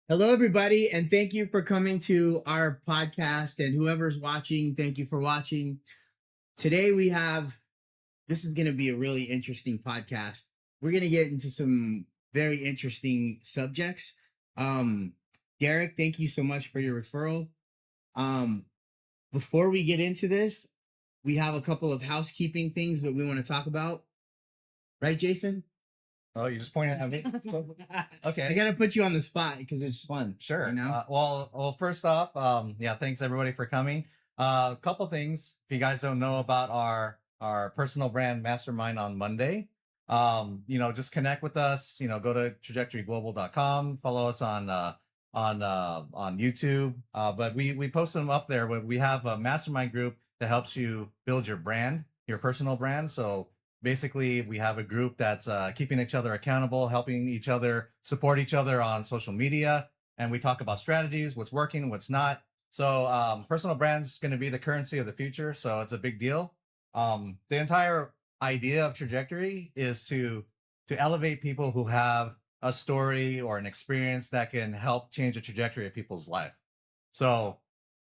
Hello, everybody, and thank you for coming to our podcast. And whoever's watching, thank you for watching. Today, this is going to be a really interesting podcast. We're going to get into some very interesting subjects. Um, Derek, thank you so much for your referral. Um, Before we get into this, we have a couple of housekeeping things that we want to talk about. Right, Jason? Oh, you just pointed at me. Okay. I gotta put you on the spot because it's fun. Sure. You know? Well, first off, yeah, thanks everybody for coming. A couple things. If you guys don't know about our personal brand mastermind on Monday, just connect with us. Go to trajectoryglobal.com, follow us on YouTube. But we post them up there. We have a mastermind group that helps you build your brand, your personal brand. So basically, we have a group that's keeping each other accountable, helping each other, support each other on social media, and we talk about strategies, what's working, what's not. So personal brand's going to be the currency of the future, so it's a big deal. The entire idea of Trajectory is to elevate people who have a story or an experience that can help change the trajectory of people's life. So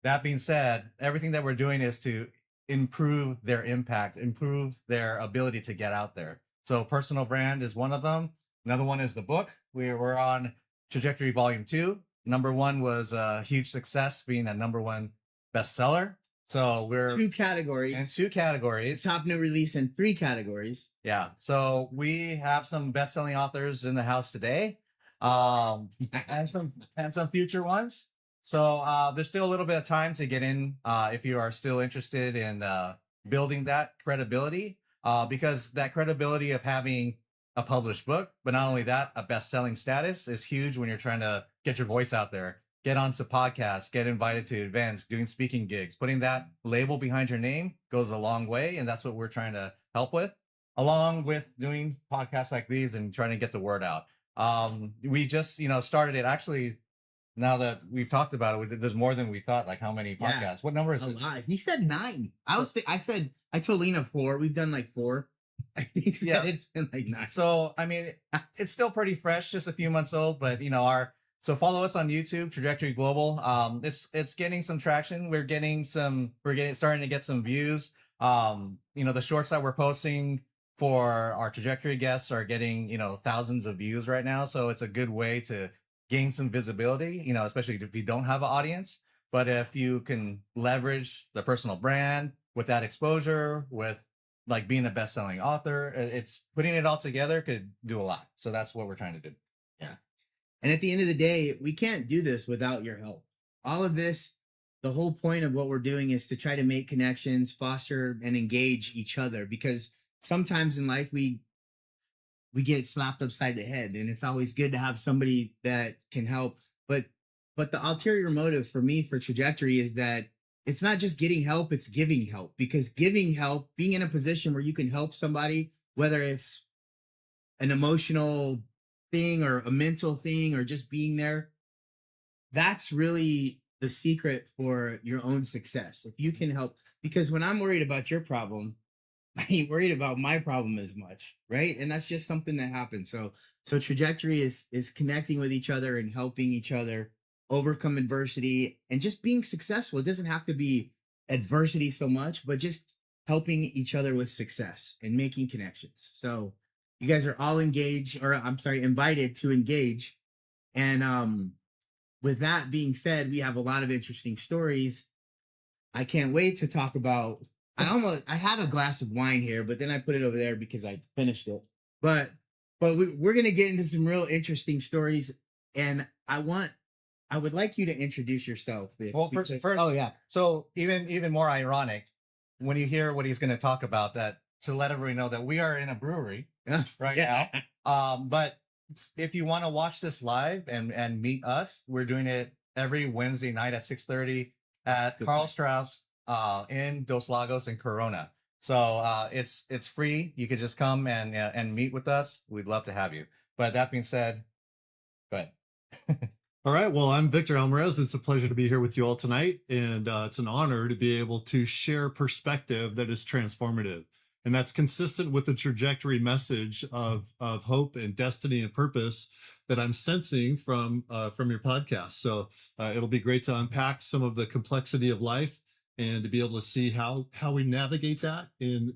that being said, everything that we're doing is to improve their impact, improve their ability to get out there. So personal brand is one of them. Another one is the book. We're on Trajectory Volume 2. Number 1 was a huge success, being a number 1 bestseller. So we're Two categories. in 2 categories. Top new release in 3 categories. Yeah. So we have some best-selling authors in the house today, and some future ones. So there's still a little bit of time to get in if you are still interested in building that credibility, because that credibility of having a published book, but not only that, a best-selling status is huge when you're trying to get your voice out there, get onto podcasts, get invited to events, doing speaking gigs. Putting that label behind your name goes a long way, and that's what we're trying to help with, along with doing podcasts like these and trying to get the word out. We just, started it actually. Now that we've talked about it, there's more than we thought. Like, how many podcasts? Yeah, What number is a it? lot. He said 9. I told Lena 4. We've done like 4. He said Yes. it's been like 9. So, I mean, it's still pretty fresh, just a few months old, but so follow us on YouTube, Trajectory Global. It's getting some traction. Starting to get some views. The shorts that we're posting for our trajectory guests are getting, thousands of views right now. So it's a good way to gain some visibility, especially if you don't have an audience. But if you can leverage the personal brand with that exposure, with like being a best-selling author, it's putting it all together could do a lot. So that's what we're trying to do. Yeah. And at the end of the day, we can't do this without your help. All of this, the whole point of what we're doing is to try to make connections, foster and engage each other, because sometimes in life we get slapped upside the head, and it's always good to have somebody that can help. But the ulterior motive for me for Trajectory is that it's not just getting help, it's giving help. Because giving help, being in a position where you can help somebody, whether it's an emotional thing or a mental thing or just being there, that's really the secret for your own success. If you can help, because when I'm worried about your problem, I ain't worried about my problem as much, right? And that's just something that happens. So Trajectory is connecting with each other and helping each other overcome adversity and just being successful. It doesn't have to be adversity so much, but just helping each other with success and making connections. So you guys are all engaged, or I'm sorry, invited to engage. And with that being said, we have a lot of interesting stories. I can't wait to talk about. I had a glass of wine here, but then I put it over there because I finished it. But we're gonna get into some real interesting stories, and I would like you to introduce yourself. Well, first, oh yeah, so even more ironic when you hear what he's going to talk about, that to let everybody know that we are in a brewery right yeah. now. But if you want to watch this live and meet us, we're doing it every Wednesday night at 6:30 at Carl Strauss in Dos Lagos in Corona. So it's free. You could just come and meet with us. We'd love to have you. But that being said, go ahead. All right. Well, I'm Victor Almaraz. It's a pleasure to be here with you all tonight. And it's an honor to be able to share perspective that is transformative. And that's consistent with the trajectory message of hope and destiny and purpose that I'm sensing from your podcast. So it'll be great to unpack some of the complexity of life and to be able to see how we navigate that in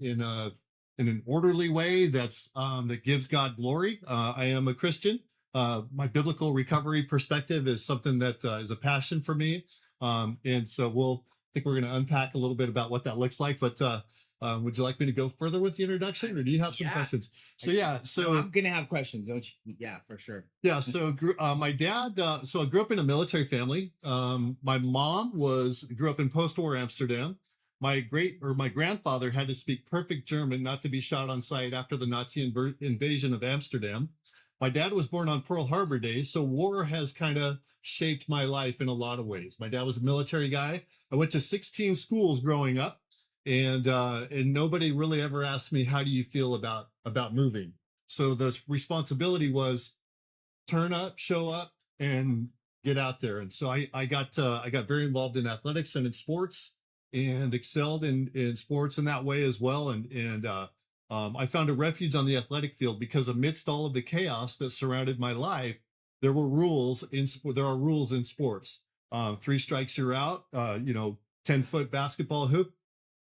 an orderly way that gives God glory. I am a Christian. My biblical recovery perspective is something that is a passion for me. And so I think we're going to unpack a little bit about what that looks like. But would you like me to go further with the introduction, or do you have some questions? So No, I'm gonna have questions, don't you? Yeah, for sure. Yeah, so my dad, so I grew up in a military family. My mom grew up in post-war Amsterdam. My grandfather had to speak perfect German not to be shot on sight after the Nazi invasion of Amsterdam. My dad was born on Pearl Harbor days, so war has kind of shaped my life in a lot of ways. My dad was a military guy. I went to 16 schools growing up, and nobody really ever asked me, how do you feel about moving? So the responsibility was turn up, show up, and get out there. And so I got very involved in athletics and in sports, and excelled in sports in that way as well. And I found a refuge on the athletic field because amidst all of the chaos that surrounded my life, there are rules in sports. 3 strikes, you're out. 10-foot basketball hoop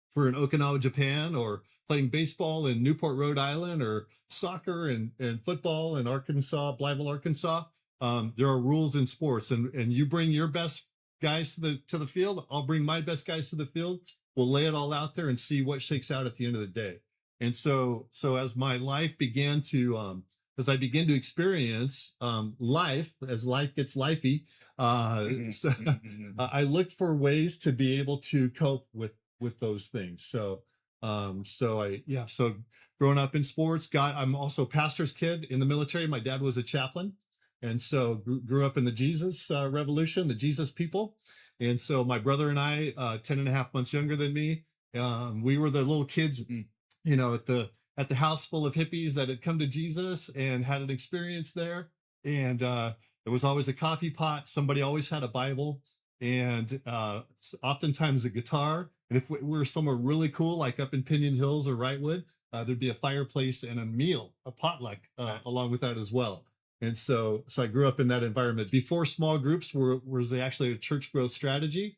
for in Okinawa, Japan, or playing baseball in Newport, Rhode Island, or soccer and football in Arkansas, Blytheville, Arkansas. There are rules in sports, and you bring your best guys to the field. I'll bring my best guys to the field. We'll lay it all out there and see what shakes out at the end of the day. And so as my life began to as I began to experience life, as life gets lifey, so I looked for ways to be able to cope with those things. So growing up in sports, I'm also a pastor's kid in the military. My dad was a chaplain, and so grew up in the Jesus revolution, the Jesus people. And so my brother and I, 10 and a half months younger than me, we were the little kids, at the house full of hippies that had come to Jesus and had an experience there. And there was always a coffee pot. Somebody always had a Bible, and oftentimes a guitar. And if we were somewhere really cool, like up in Pinion Hills or Wrightwood, there'd be a fireplace and a meal, a potluck, along with that as well. And so I grew up in that environment. Before small groups was actually a church growth strategy,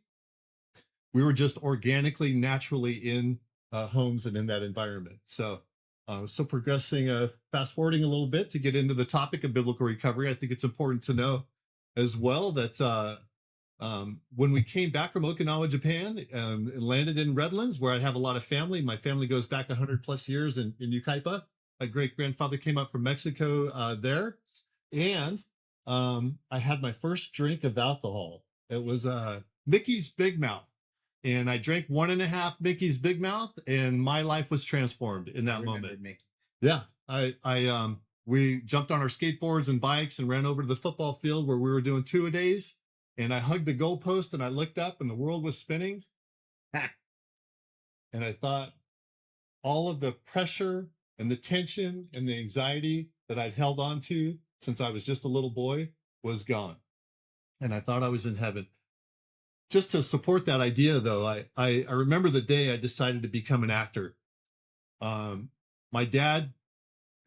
we were just organically, naturally in homes and in that environment. So progressing, fast forwarding a little bit to get into the topic of biblical recovery, I think it's important to know as well that when we came back from Okinawa, Japan, and landed in Redlands, where I have a lot of family. My family goes back 100 plus years in Yucaipa. My great grandfather came up from Mexico there. And I had my first drink of alcohol. It was Mickey's Big Mouth. And I drank 1.5 Mickey's Big Mouth, and my life was transformed in that moment. Mickey. Yeah. We jumped on our skateboards and bikes and ran over to the football field where we were doing 2-a-days. And I hugged the goalpost and I looked up and the world was spinning. And I thought all of the pressure and the tension and the anxiety that I'd held on to since I was just a little boy was gone. And I thought I was in heaven. Just to support that idea, though, I remember the day I decided to become an actor. My dad,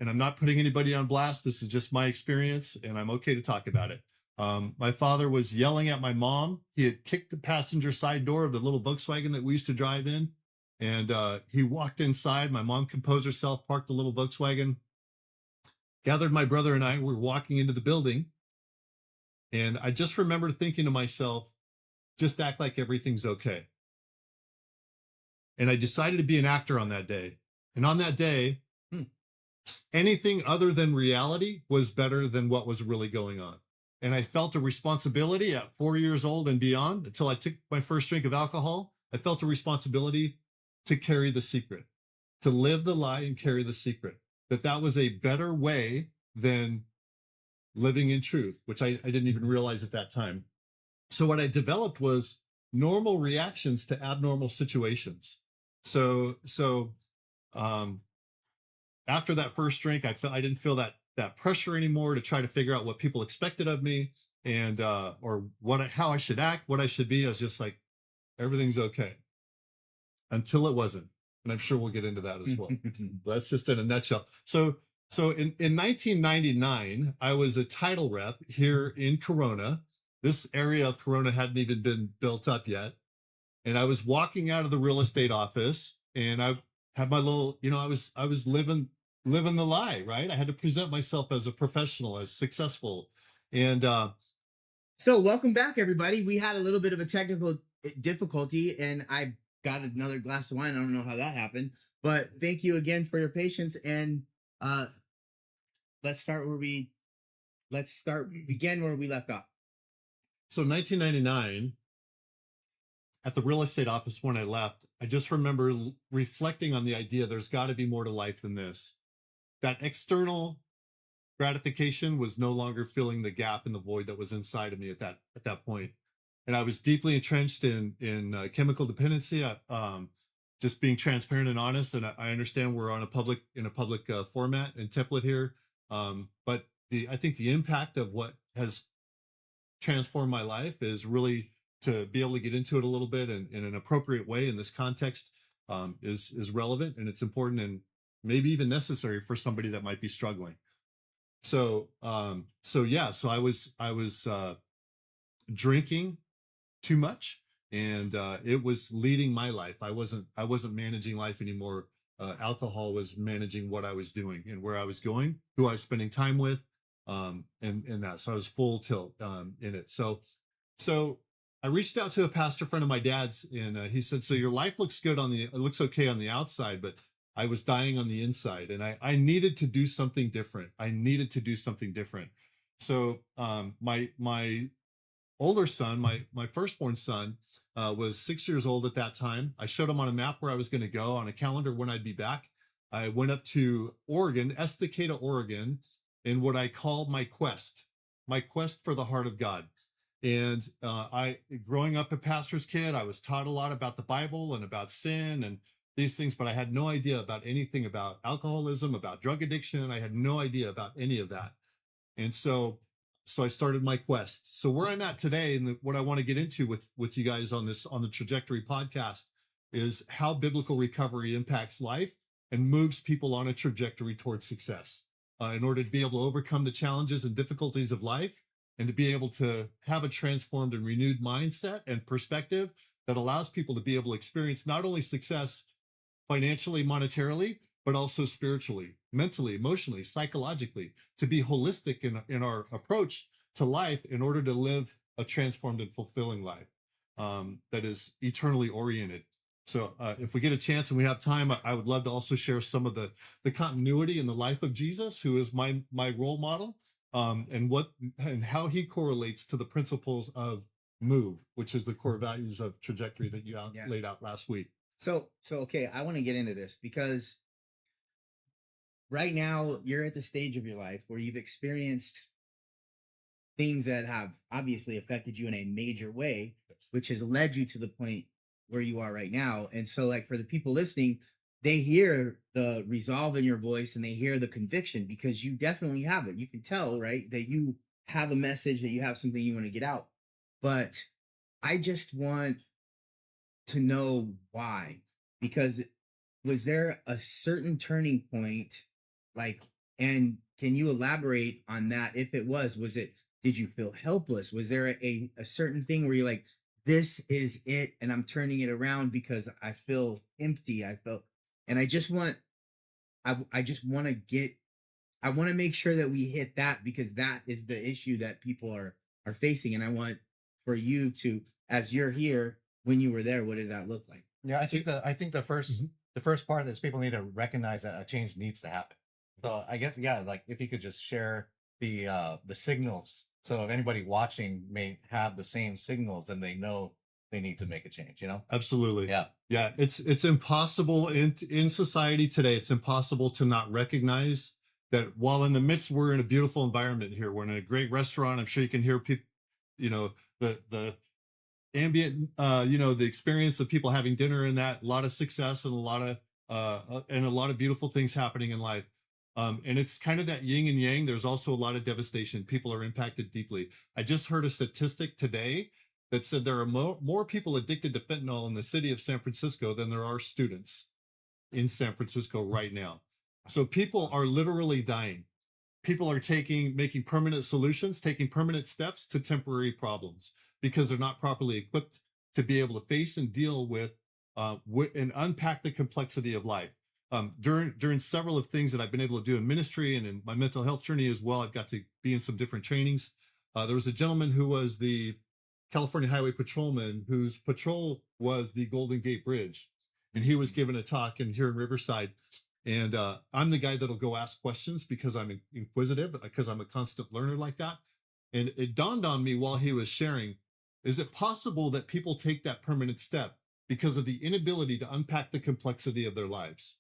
and I'm not putting anybody on blast, this is just my experience, and I'm okay to talk about it. My father was yelling at my mom. He had kicked the passenger side door of the little Volkswagen that we used to drive in. And he walked inside. My mom composed herself, parked the little Volkswagen, gathered my brother and I. We were walking into the building. And I just remember thinking to myself, just act like everything's okay. And I decided to be an actor on that day. And on that day, anything other than reality was better than what was really going on. And I felt a responsibility at 4 years old and beyond, until I took my first drink of alcohol. I felt a responsibility to carry the secret, to live the lie and carry the secret, that was a better way than living in truth, which I didn't even realize at that time. So what I developed was normal reactions to abnormal situations. So after that first drink, I didn't feel that pressure anymore to try to figure out what people expected of me, and or how I should act, what I should be. I was just like, everything's okay, until it wasn't. And I'm sure we'll get into that as well. That's just in a nutshell. So in 1999, I was a title rep here in Corona. This area of Corona hadn't even been built up yet. And I was walking out of the real estate office, and I had my little, I was living the lie, right? I had to present myself as a professional, as successful. And So welcome back, everybody. We had a little bit of a technical difficulty, and I got another glass of wine. I don't know how that happened, but thank you again for your patience. And uh, let's begin where we left off. so 1999, at the real estate office when I left, I just remember reflecting on the idea there's got to be more to life than this. That external gratification was no longer filling the gap and the void that was inside of me at that point. And I was deeply entrenched in chemical dependency. Just being transparent and honest, and I understand we're on a public format and template here, but I think the impact of what has transformed my life is really to be able to get into it a little bit in an appropriate way in this context, is relevant, and it's important and maybe even necessary for somebody that might be struggling. So so I was drinking too much, and it was leading my life. I wasn't managing life anymore. Alcohol was managing what I was doing and where I was going, who I was spending time with, and that. So I was full tilt in it. So I reached out to a pastor friend of my dad's, and he said, "So your life looks good it looks okay on the outside, but I was dying on the inside, and I needed to do something different. I needed to do something different." So my older son, my firstborn son, was 6 years old at that time. I showed him on a map where I was going to go, on a calendar when I'd be back. I went up to Oregon, Estacada, Oregon, in what I call my quest for the heart of God. And growing up a pastor's kid, I was taught a lot about the Bible and about sin and these things, but I had no idea about anything about alcoholism, about drug addiction. I had no idea about any of that. And so I started my quest. So where I'm at today, and what I want to get into with you guys on the Trajectory podcast, is how biblical recovery impacts life and moves people on a trajectory towards success, in order to be able to overcome the challenges and difficulties of life, and to be able to have a transformed and renewed mindset and perspective that allows people to be able to experience not only success financially, monetarily, but also spiritually, mentally, emotionally, psychologically, to be holistic in our approach to life in order to live a transformed and fulfilling life, that is eternally oriented. So if we get a chance and we have time, I would love to also share some of the continuity in the life of Jesus, who is my role model, and how he correlates to the principles of MOVE, which is the core values of Trajectory that you laid out last week. So okay, I want to get into this because right now you're at the stage of your life where you've experienced things that have obviously affected you in a major way, which has led you to the point where you are right now. And so, like, for the people listening, they hear the resolve in your voice and they hear the conviction, because you definitely have it. You can tell, right, that you have a message, that you have something you want to get out. But I just want to know why, because was there a certain turning point, like, and can you elaborate on that? If it was it, did you feel helpless? Was there a certain thing where you're like, this is it, and I'm turning it around because I feel empty, I felt, and I just want, I just want to get, I want to make sure that we hit that, because that is the issue that people are facing. And I want for you to, as you're here, when you were there, what did that look like? Yeah, I think the first part is people need to recognize that a change needs to happen. So I guess, yeah, like if you could just share the signals, so if anybody watching may have the same signals, then they know they need to make a change, you know? Absolutely. Yeah. Yeah, it's impossible in society today. It's impossible to not recognize that while in the midst, we're in a beautiful environment here. We're in a great restaurant. I'm sure you can hear people, the ambient, the experience of people having dinner, and that, a lot of success and a lot of beautiful things happening in life. And it's kind of that yin and yang. There's also a lot of devastation. People are impacted deeply. I just heard a statistic today that said there are more people addicted to fentanyl in the city of San Francisco than there are students. in San Francisco right now. So people are literally dying. People are making permanent solutions, taking permanent steps to temporary problems because they're not properly equipped to be able to face and deal with and unpack the complexity of life. During several of things that I've been able to do in ministry and in my mental health journey as well, I've got to be in some different trainings. There was a gentleman who was the California Highway Patrolman whose patrol was the Golden Gate Bridge, and he was given a talk here in Riverside. And I'm the guy that'll go ask questions because I'm inquisitive, because I'm a constant learner like that. And it dawned on me while he was sharing, is it possible that people take that permanent step because of the inability to unpack the complexity of their lives?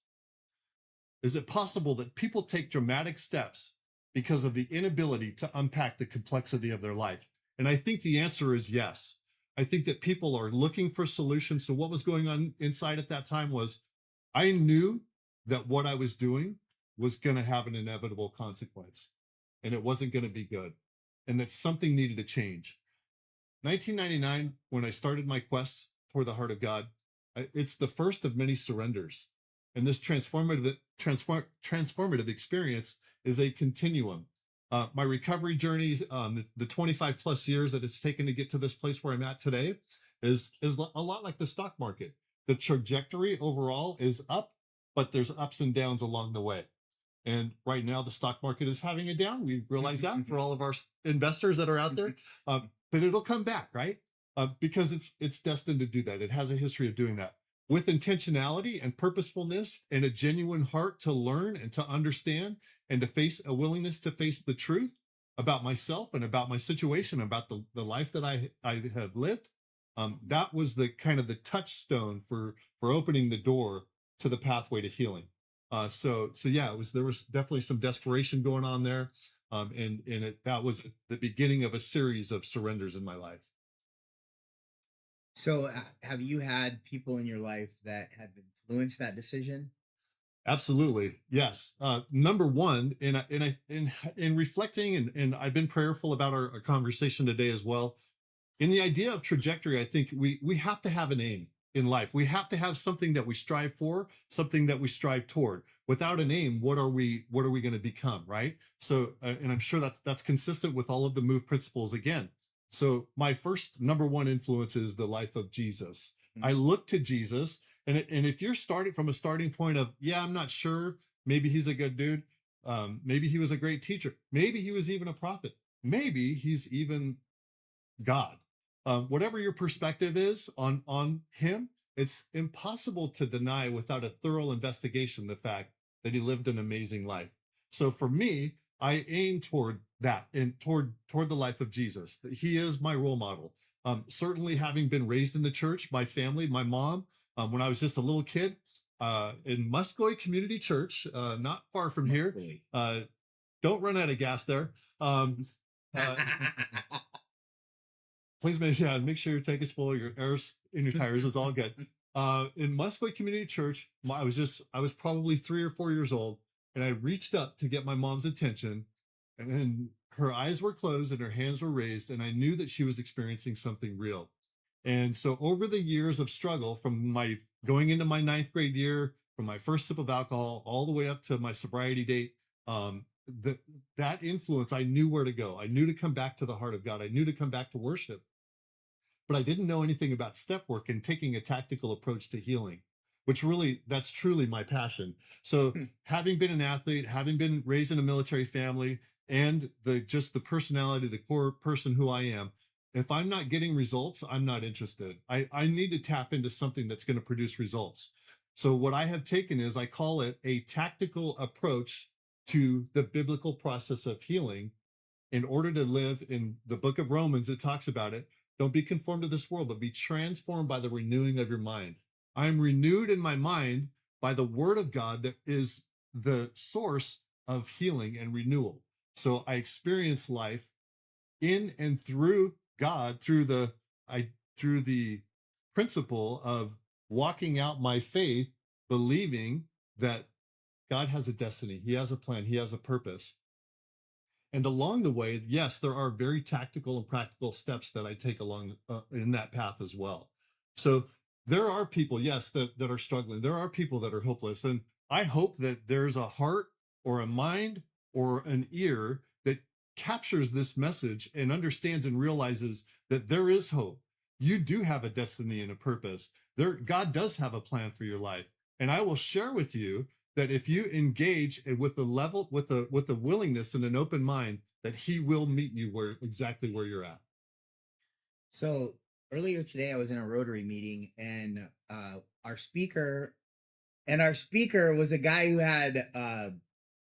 Is it possible that people take dramatic steps because of the inability to unpack the complexity of their life? And I think the answer is yes. I think that people are looking for solutions. So what was going on inside at that time was I knew that what I was doing was going to have an inevitable consequence, and it wasn't going to be good, and that something needed to change. 1999, when I started my quest toward the heart of God, it's the first of many surrenders. And this transformative experience is a continuum. My recovery journey, the 25 plus years that it's taken to get to this place where I'm at today, is a lot like the stock market. The trajectory overall is up, but there's ups and downs along the way. And right now, the stock market is having a down. We realize that for all of our investors that are out there, but it'll come back, right? Because it's destined to do that. It has a history of doing that with intentionality and purposefulness and a genuine heart to learn and to understand and to face a willingness to face the truth about myself and about my situation, about the life that I have lived. That was the kind of the touchstone for opening the door to the pathway to healing. So yeah, there was definitely some desperation going on there. That was the beginning of a series of surrenders in my life. So, have you had people in your life that have influenced that decision? Absolutely. Yes. Number one, in reflecting and I've been prayerful about our conversation today as well. In the idea of trajectory, I think we have to have an aim in life. We have to have something that we strive for, something that we strive toward. Without an aim, what are we going to become, right? So, and I'm sure that's consistent with all of the move principles again. So, my first number one influence is the life of Jesus. Mm-hmm. I look to Jesus, and if you're starting from a starting point of, yeah, I'm not sure, maybe he's a good dude, maybe he was a great teacher, maybe he was even a prophet, maybe he's even God. Whatever your perspective is on him, it's impossible to deny without a thorough investigation the fact that he lived an amazing life. So for me, I aim toward that and toward the life of Jesus. He is my role model. Certainly, having been raised in the church, my family, my mom, when I was just a little kid, in Muscoy Community Church, not far from here. Don't run out of gas there. Please make sure your tank is full, your air's in your tires, it's all good. In Muscoy Community Church, I was probably 3 or 4 years old, and I reached up to get my mom's attention, and then her eyes were closed and her hands were raised, and I knew that she was experiencing something real. And so over the years of struggle, from my going into my 9th grade year, from my first sip of alcohol, all the way up to my sobriety date, that influence, I knew where to go. I knew to come back to the heart of God. I knew to come back to worship. But I didn't know anything about step work and taking a tactical approach to healing, which that's truly my passion. So having been an athlete, having been raised in a military family, and the personality, the core person who I am, if I'm not getting results, I'm not interested. I need to tap into something that's going to produce results. So what I have taken is I call it a tactical approach to the biblical process of healing. In order to live, in the book of Romans, it talks about it. Don't be conformed to this world, but be transformed by the renewing of your mind. I am renewed in my mind by the word of God that is the source of healing and renewal. So I experience life in and through God, through the principle of walking out my faith, believing that God has a destiny, he has a plan, he has a purpose. And along the way, yes, there are very tactical and practical steps that I take along in that path as well. So there are people, yes, that are struggling. There are people that are hopeless. And I hope that there's a heart or a mind or an ear that captures this message and understands and realizes that there is hope. You do have a destiny and a purpose. There, God does have a plan for your life. And I will share with you that if you engage with the level, with the willingness and an open mind, that He will meet you where exactly where you're at. So earlier today, I was in a Rotary meeting, and our speaker was a guy who had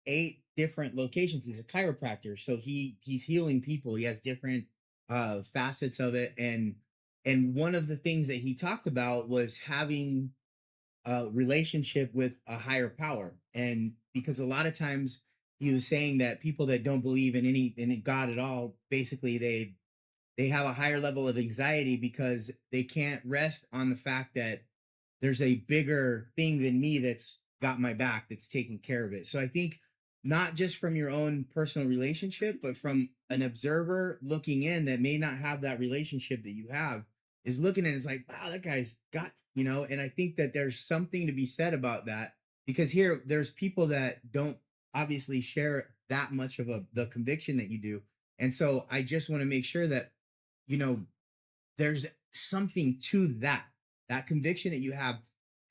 8 different locations. He's a chiropractor, so he's healing people. He has different facets of it, and one of the things that he talked about was having a relationship with a higher power. And because a lot of times he was saying that people that don't believe in God at all, basically they have a higher level of anxiety because they can't rest on the fact that there's a bigger thing than me that's got my back, that's taking care of it. So I think not just from your own personal relationship, but from an observer looking in that may not have that relationship that you have, is looking at it, it's like, wow, that guy's got, and I think that there's something to be said about that, because here there's people that don't obviously share that much of the conviction that you do. And so I just want to make sure that, you know, there's something to that conviction that you have.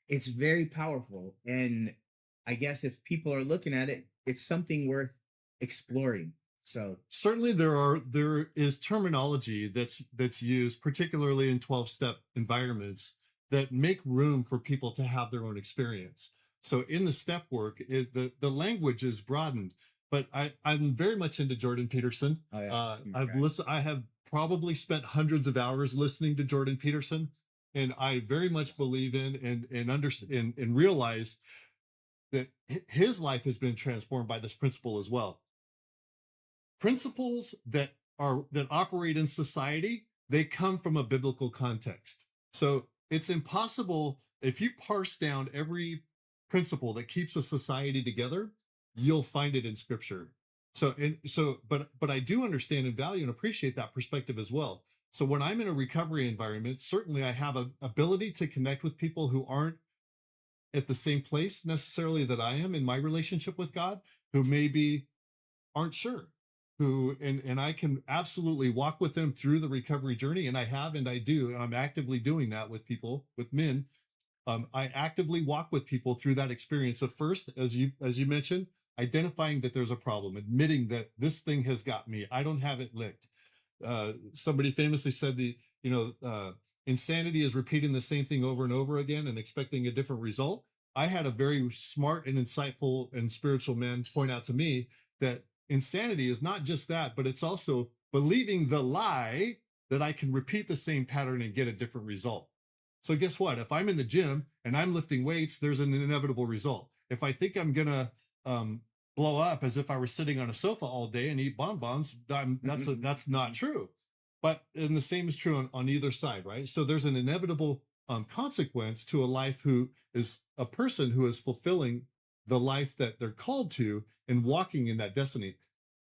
It's very powerful, and I guess if people are looking at it, it's something worth exploring. So Certainly there is terminology that's used, particularly in 12-step environments, that make room for people to have their own experience. So in the step work, the language is broadened, but I'm very much into Jordan Peterson. oh yeah, I have probably spent hundreds of hours listening to Jordan Peterson, and I very much believe in and understand and realize that his life has been transformed by this principle as well. Principles that operate in society, they come from a biblical context. So it's impossible, if you parse down every principle that keeps a society together, you'll find it in scripture. But I do understand and value and appreciate that perspective as well. So when I'm in a recovery environment, certainly I have an ability to connect with people who aren't at the same place necessarily that I am in my relationship with God, who maybe aren't sure, who and I can absolutely walk with them through the recovery journey, and I have, and I do. I'm actively doing that with people, with men. I actively walk with people through that experience of, first, as you mentioned, identifying that there's a problem, admitting that this thing has got me, I don't have it licked. Somebody famously said, insanity is repeating the same thing over and over again and expecting a different result. I had a very smart and insightful and spiritual man point out to me that insanity is not just that, but it's also believing the lie that I can repeat the same pattern and get a different result. So guess what? If I'm in the gym and I'm lifting weights, there's an inevitable result. If I think I'm gonna blow up as if I were sitting on a sofa all day and eat bonbons, that's not true. But and the same is true on either side, right? So there's an inevitable consequence to a life who is a person who is fulfilling the life that they're called to and walking in that destiny.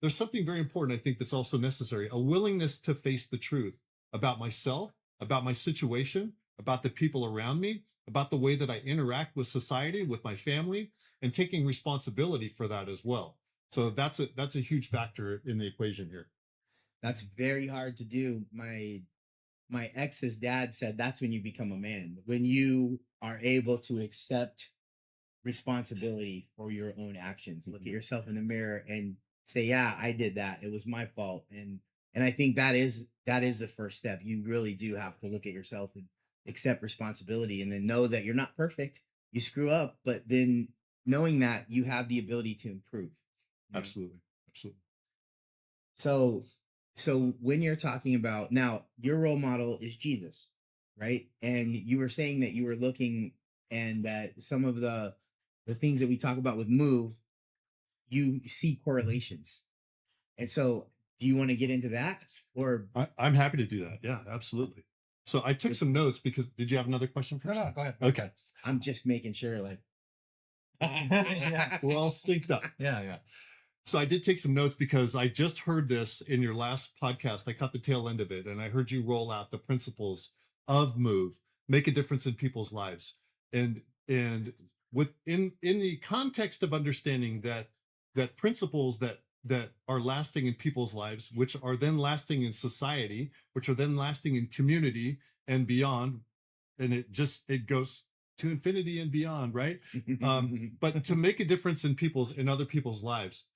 There's something very important, I think, that's also necessary: a willingness to face the truth about myself, about my situation, about the people around me, about the way that I interact with society, with my family, and taking responsibility for that as well. So that's a huge factor in the equation here. that's very hard to do. My ex's dad said that's when you become a man, when you are able to accept responsibility for your own actions. Look at yourself in the mirror and say, yeah, I did that, it was my fault. And I think that is the first step. You really do have to look at yourself and accept responsibility, and then know that you're not perfect, you screw up, but then knowing that you have the ability to improve. Absolutely. Absolutely. So when you're talking about, now your role model is Jesus, right? And you were saying that you were looking, and that some of the things that we talk about with move, you see correlations. And so do you want to get into that, or I'm happy to do that. Yeah, absolutely. So I took some notes because, did you have another question first? No, go ahead. Okay. I'm just making sure, like, Yeah. We're all synced up. Yeah. So I did take some notes because I just heard this in your last podcast. I caught the tail end of it, and I heard you roll out the principles of move. make a difference in people's lives. And within in the context of understanding that principles that are lasting in people's lives, which are then lasting in society, which are then lasting in community and beyond, and it goes to infinity and beyond, right? But to make a difference in other people's lives,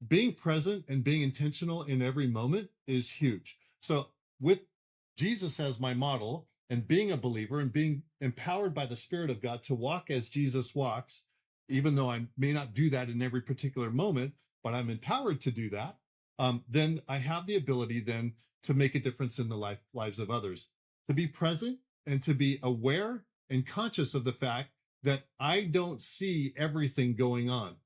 being present and being intentional in every moment is huge. So with Jesus as my model and being a believer and being empowered by the Spirit of God to walk as Jesus walks, even though I may not do that in every particular moment, but I'm empowered to do that, then I have the ability then to make a difference in the lives of others, to be present and to be aware and conscious of the fact that I don't see everything going on.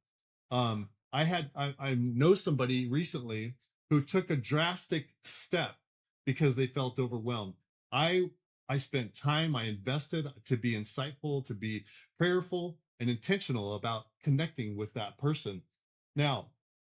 I know somebody recently who took a drastic step because they felt overwhelmed. I I spent time, I invested to be insightful, to be prayerful and intentional about connecting with that person. Now,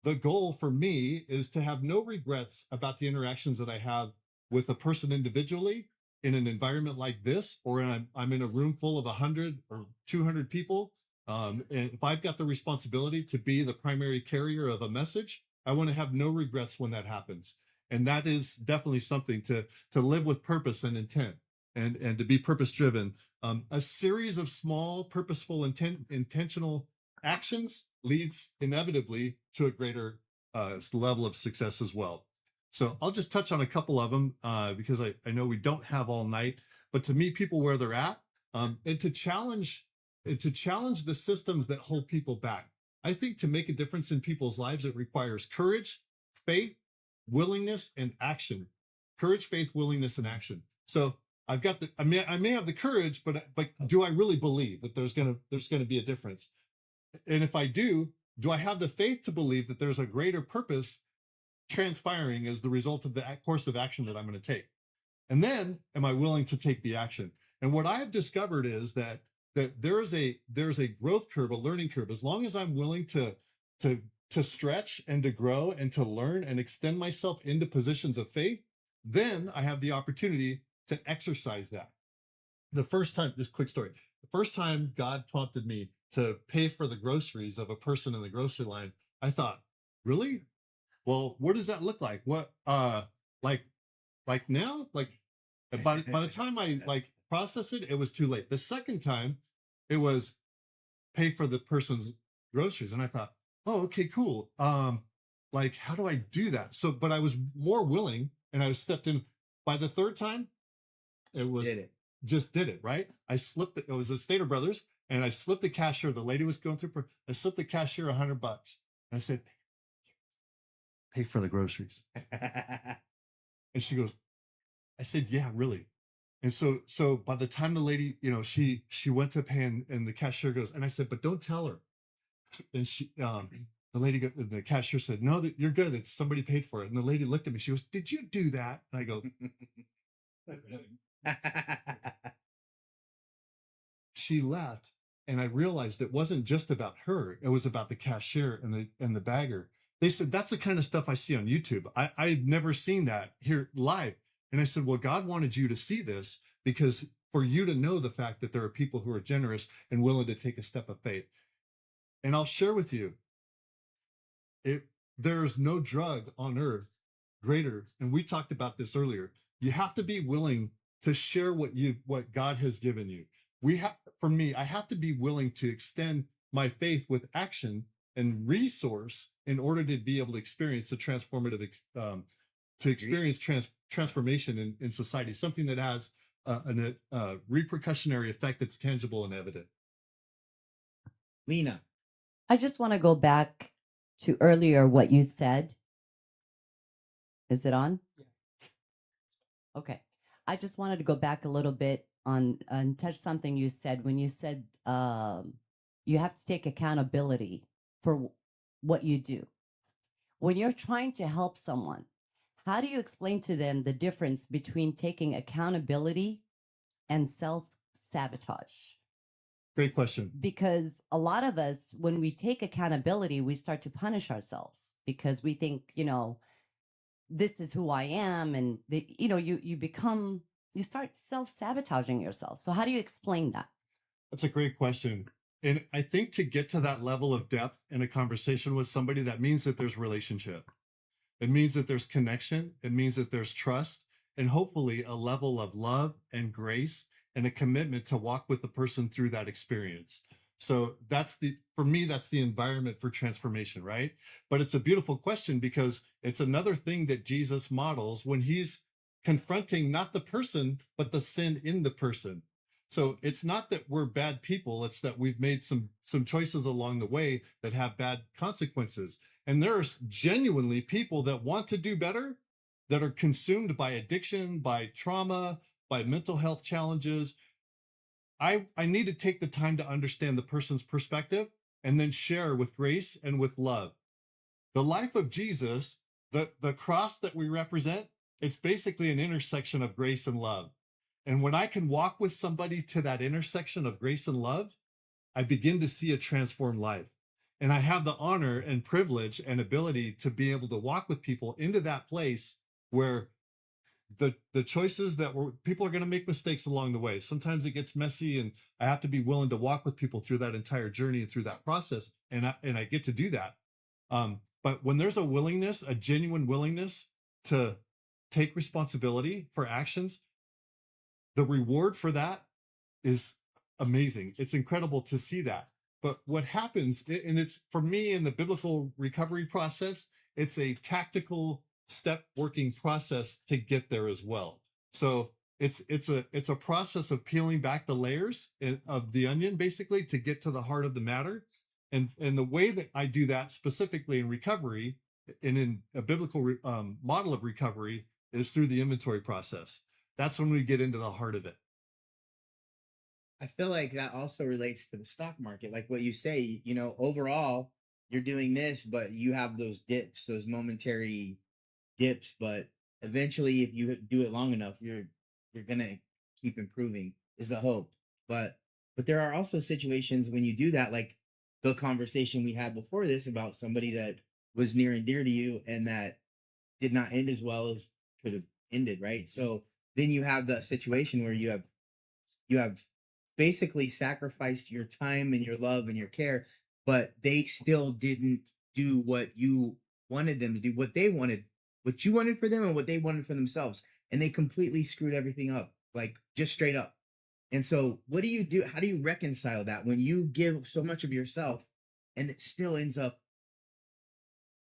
the goal for me is to have no regrets about the interactions that I have with a person individually in an environment like this, or I'm in a room full of 100 or 200 people. And if I've got the responsibility to be the primary carrier of a message, I want to have no regrets when that happens. And that is definitely something to live with purpose and intent, and to be purpose driven. A series of small, purposeful, intentional actions leads inevitably to a greater level of success as well. So I'll just touch on a couple of them because I know we don't have all night, but to meet people where they're at, and to challenge the systems that hold people back. I think to make a difference in people's lives, it requires courage, faith, willingness, and action. Courage, faith, willingness, and action. So I've got I may have the courage, but do I really believe that there's gonna be a difference? And if I do I have the faith to believe that there's a greater purpose transpiring as the result of the course of action that I'm going to take? And then am I willing to take the action? And what I have discovered is that there's a growth curve, a learning curve. As long as I'm willing to to stretch and to grow and to learn and extend myself into positions of faith, then I have the opportunity to exercise that. The first time, this quick story, the first time God prompted me to pay for the groceries of a person in the grocery line, I thought, really? Well, what does that look like? What like now? Like by the time I like processed it, it was too late. The second time it was pay for the person's groceries. And I thought, oh, okay, cool. Like how do I do that? So but I was more willing and I stepped in. By the third time, it was Did it. just did it, right? I slipped it was a Stater Brothers, and I slipped the cashier. The lady was going through, I slipped the cashier $100. And I said, pay for the groceries. And she goes, I said, yeah, really. And so by the time the lady, she went to pay, and the cashier goes, and I said, but don't tell her. And the lady, the cashier said, no, that you're good. It's somebody paid for it. And the lady looked at me. She goes, did you do that? And I go, she left, and I realized it wasn't just about her. It was about the cashier and the bagger. They said, that's the kind of stuff I see on YouTube. I've never seen that here live. And I said, well, God wanted you to see this because for you to know the fact that there are people who are generous and willing to take a step of faith. And I'll share with you, it there's no drug on earth greater, and we talked about this earlier. You have to be willing to share what God has given you. For me, I have to be willing to extend my faith with action and resource in order to be able to experience the transformative to experience transformation in society, something that has a repercussionary effect that's tangible and evident. Lena. I just want to go back to earlier what you said. Is it on? Yeah. Okay. I just wanted to go back a little bit on and touch something you said when you said you have to take accountability for what you do. When you're trying to help someone, how do you explain to them the difference between taking accountability and self-sabotage? Great question. Because a lot of us, when we take accountability, we start to punish ourselves because we think, this is who I am. And, you become you start self-sabotaging yourself. So how do you explain that? That's a great question. And I think to get to that level of depth in a conversation with somebody, that means that there's relationship. It means that there's connection. It means that there's trust, and hopefully a level of love and grace and a commitment to walk with the person through that experience. So for me, that's the environment for transformation, right? But it's a beautiful question because it's another thing that Jesus models when he's confronting not the person, but the sin in the person. So it's not that we're bad people. It's that we've made some choices along the way that have bad consequences. And there's genuinely people that want to do better, that are consumed by addiction, by trauma, by mental health challenges. I need to take the time to understand the person's perspective and then share with grace and with love. The life of Jesus, the cross that we represent, it's basically an intersection of grace and love. And when I can walk with somebody to that intersection of grace and love, I begin to see a transformed life. And I have the honor and privilege and ability to be able to walk with people into that place where the choices people are going to make mistakes along the way. Sometimes it gets messy, and I have to be willing to walk with people through that entire journey and through that process. And I get to do that. But when there's a willingness, a genuine willingness to take responsibility for actions, the reward for that is amazing. It's incredible to see that. But what happens, and it's for me in the biblical recovery process, it's a tactical step working process to get there as well. So it's a process of peeling back the layers of the onion, basically, to get to the heart of the matter. And the way that I do that specifically in recovery and in a biblical model of recovery is through the inventory process. That's when we get into the heart of it. I feel like that also relates to the stock market. Like what you say, overall, you're doing this, but you have those dips, those momentary dips, but eventually if you do it long enough, you're going to keep improving is the hope. But there are also situations when you do that, like the conversation we had before this about somebody that was near and dear to you and that did not end as well as could have ended, right? So then you have the situation where you have basically sacrificed your time and your love and your care, but they still didn't do what you wanted them to do, what they wanted, what you wanted for them and what they wanted for themselves. And they completely screwed everything up, like just straight up. And so what do you do? How do you reconcile that when you give so much of yourself and it still ends up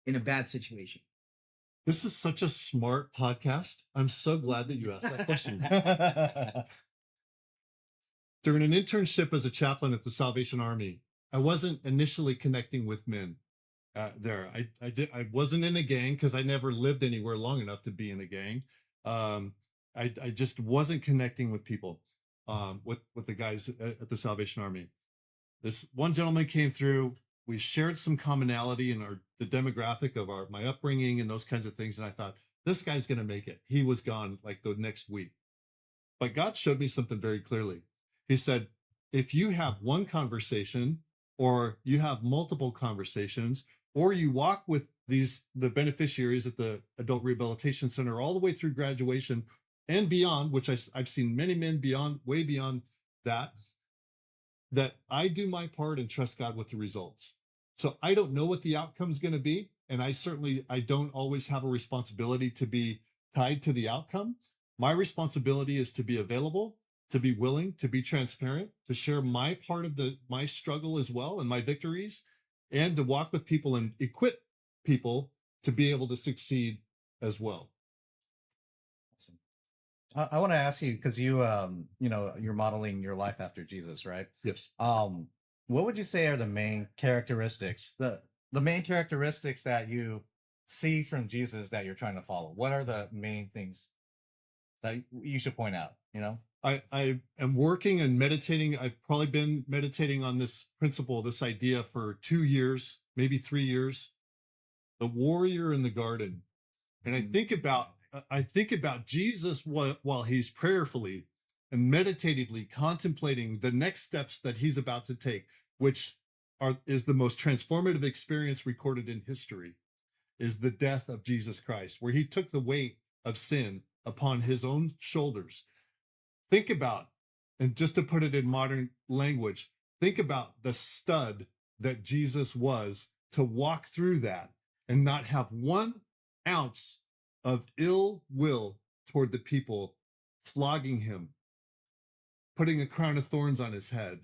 in a bad situation? This is such a smart podcast. I'm so glad that you asked that question. During an internship as a chaplain at the Salvation Army, I wasn't initially connecting with men there. I wasn't in a gang because I never lived anywhere long enough to be in a gang. I just wasn't connecting with people, with the guys at the Salvation Army. This one gentleman came through. We shared some commonality in the demographic of my upbringing and those kinds of things. And I thought, this guy's going to make it. He was gone like the next week. But God showed me something very clearly. He said, if you have one conversation or you have multiple conversations, or you walk with the beneficiaries at the adult rehabilitation center all the way through graduation and beyond, which I've seen many men way beyond that, that I do my part and trust God with the results. So I don't know what the outcome's going to be. And I don't always have a responsibility to be tied to the outcome. My responsibility is to be available, to be willing, to be transparent, to share my part of my struggle as well and my victories, and to walk with people and equip people to be able to succeed as well. Awesome. I want to ask you, because you're modeling your life after Jesus, right? Yes. What would you say are the main characteristics, the main characteristics that you see from Jesus that you're trying to follow? What are the main things that you should point out? I am working and meditating. I've probably been meditating on this principle, this idea for 2 years, maybe 3 years. The warrior in the garden. And I think about Jesus while he's prayerfully and meditatively contemplating the next steps that he's about to take, which is the most transformative experience recorded in history, is the death of Jesus Christ, where he took the weight of sin upon his own shoulders. Think about, and just to put it in modern language, think about the stud that Jesus was to walk through that and not have 1 ounce of ill will toward the people, flogging him, putting a crown of thorns on his head,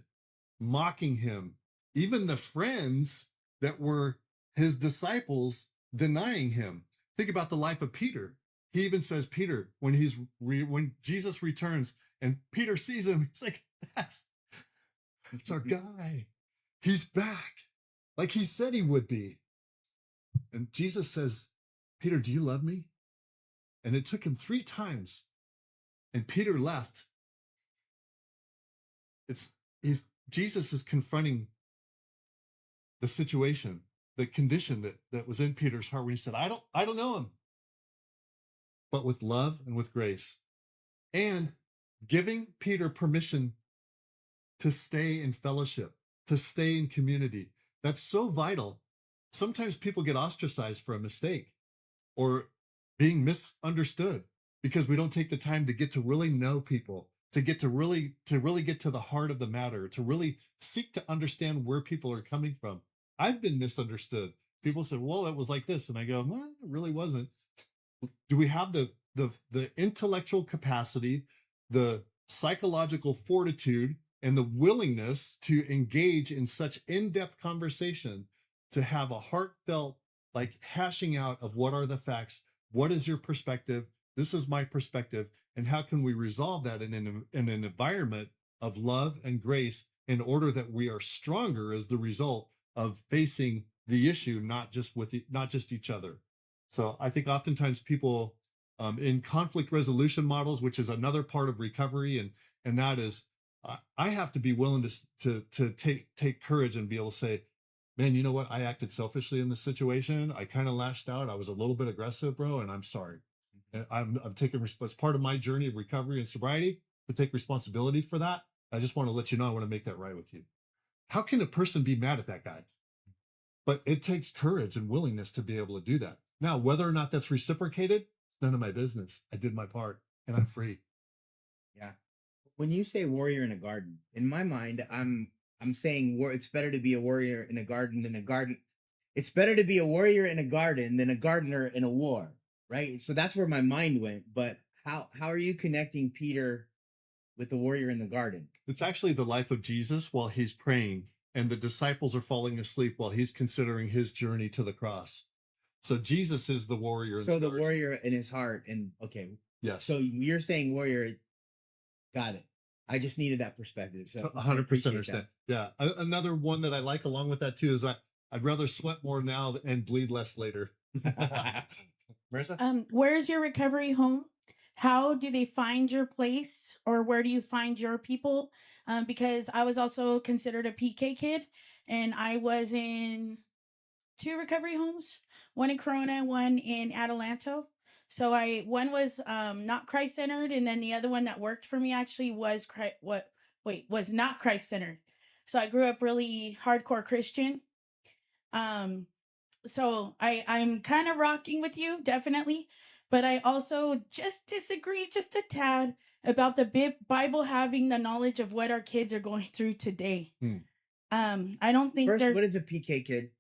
mocking him, even the friends that were his disciples denying him. Think about the life of Peter. He even says, Peter, when Jesus returns and Peter sees him, he's like, that's our guy. He's back, like he said he would be. And Jesus says, Peter, do you love me? And it took him 3 times, and Peter left. Jesus is confronting the situation, the condition that was in Peter's heart when he said, I don't know him. But with love and with grace, and giving Peter permission to stay in fellowship, to stay in community. That's so vital. Sometimes people get ostracized for a mistake or being misunderstood because we don't take the time to get to really know people, to really get to the heart of the matter, to really seek to understand where people are coming from. I've been misunderstood. People say, well, it was like this. And I go, well, it really wasn't. Do we have the intellectual capacity, the psychological fortitude, and the willingness to engage in such in-depth conversation, to have a heartfelt, like, hashing out of what are the facts, what is your perspective, this is my perspective, and how can we resolve that in an environment of love and grace, in order that we are stronger as the result of facing the issue, not just each other. So I think oftentimes people, in conflict resolution models, which is another part of recovery, and that is, I have to be willing to take courage and be able to say, man, you know what? I acted selfishly in this situation. I kind of lashed out. I was a little bit aggressive, bro, and I'm sorry. And I'm taking it's part of my journey of recovery and sobriety to take responsibility for that. I just want to let you know I want to make that right with you. How can a person be mad at that guy? But it takes courage and willingness to be able to do that. Now, whether or not that's reciprocated, it's none of my business. I did my part and I'm free. Yeah. When you say warrior in a garden, in my mind, I'm saying it's better to be a warrior in a garden than a garden. It's better to be a warrior in a garden than a gardener in a war, right? So that's where my mind went. But how are you connecting Peter with the warrior in the garden? It's actually the life of Jesus while he's praying, and the disciples are falling asleep while he's considering his journey to the cross. So Jesus is the warrior. So the warrior in his heart, and okay. Yes. So you're saying warrior. Got it. I just needed that perspective. So 100% understand. Yeah. Another one that I like along with that too is I'd rather sweat more now and bleed less later. Marissa? Where's your recovery home? How do they find your place, or where do you find your people? Because I was also considered a PK kid, and I was in 2 recovery homes, one in Corona, one in Adelanto. So one was not Christ centered, and then the other one that worked for me actually was was not Christ centered. So I grew up really hardcore Christian. So I'm kind of rocking with you, definitely, but I also just disagree just a tad about the Bible having the knowledge of what our kids are going through today. I don't think First, what is a PK kid?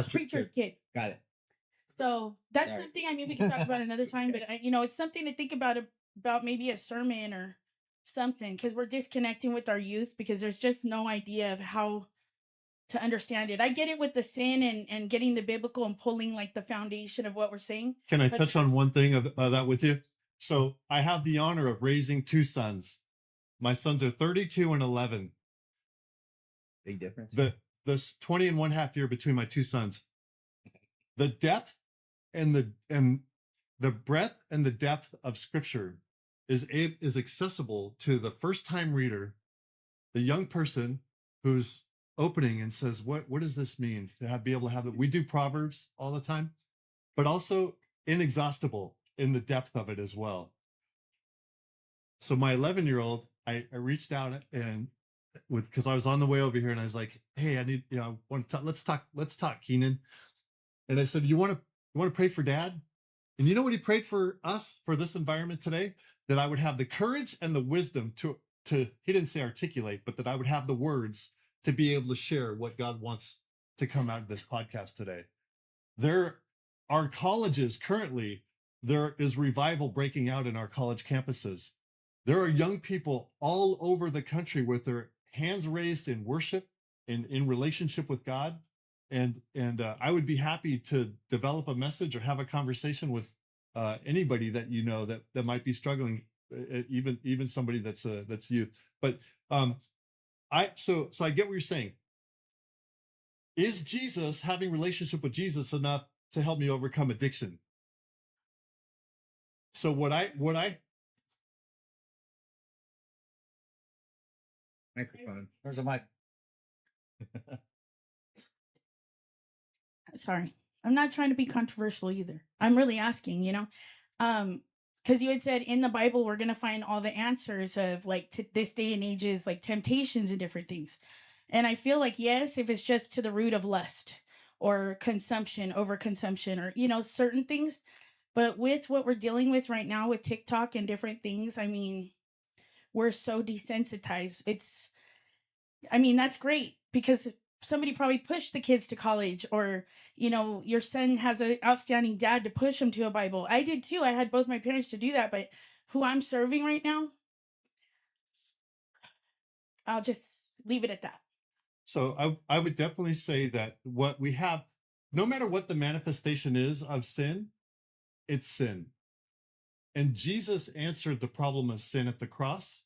Preacher's kid. Got it. So that's something, I mean, we can talk about another time, but it's something to think about maybe a sermon or something, because we're disconnecting with our youth because there's just no idea of how to understand it. I get it with the sin and getting the biblical and pulling like the foundation of what we're saying. Can I touch on one thing of that with you? So I have the honor of raising 2 sons. My sons are 32 and 11. Big difference. This 20 and 1/2 year between my 2 sons. The depth and the breadth and the depth of scripture is accessible to the first time reader, the young person who's opening and says, what does this mean to be able to have it? We do Proverbs all the time, but also inexhaustible in the depth of it as well. So my 11-year-old, I reached out and because I was on the way over here and I was like, hey, I need, want to talk, let's talk, Keenan. And I said, you want to pray for Dad? And you know what he prayed for us for this environment today? that I would have the courage and the wisdom to he didn't say articulate, but that I would have the words to be able to share what God wants to come out of this podcast today. There are colleges currently, there is revival breaking out in our college campuses. There are young people all over the country with their hands raised in worship and in relationship with God. And I would be happy to develop a message or have a conversation with anybody that you know that might be struggling, even somebody that's youth. But so I get what you're saying. Is Jesus, having relationship with Jesus, enough to help me overcome addiction? So what I Microphone. There's a mic. Sorry, I'm not trying to be controversial either. I'm really asking, because you had said in the Bible we're gonna find all the answers of like this day and age's like temptations and different things, and I feel like yes, if it's just to the root of lust or consumption, overconsumption, or certain things, but with what we're dealing with right now with TikTok and different things, I mean, we're so desensitized. That's great because somebody probably pushed the kids to college, or your son has an outstanding dad to push him to a Bible. I did too. I had both my parents to do that, but who I'm serving right now, I'll just leave it at that. So I would definitely say that what we have, no matter what the manifestation is of sin, it's sin. And Jesus answered the problem of sin at the cross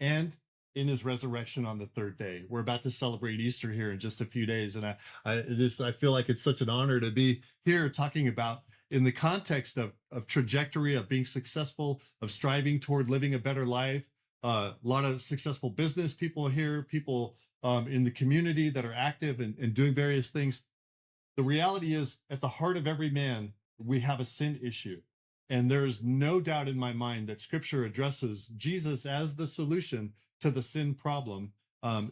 and in his resurrection on the third day. We're about to celebrate Easter here in just a few days. And I feel like it's such an honor to be here talking about in the context of trajectory, of being successful, of striving toward living a better life. A lot of successful business people here, people in the community that are active and doing various things. The reality is, at the heart of every man, we have a sin issue. And there is no doubt in my mind that scripture addresses Jesus as the solution to the sin problem.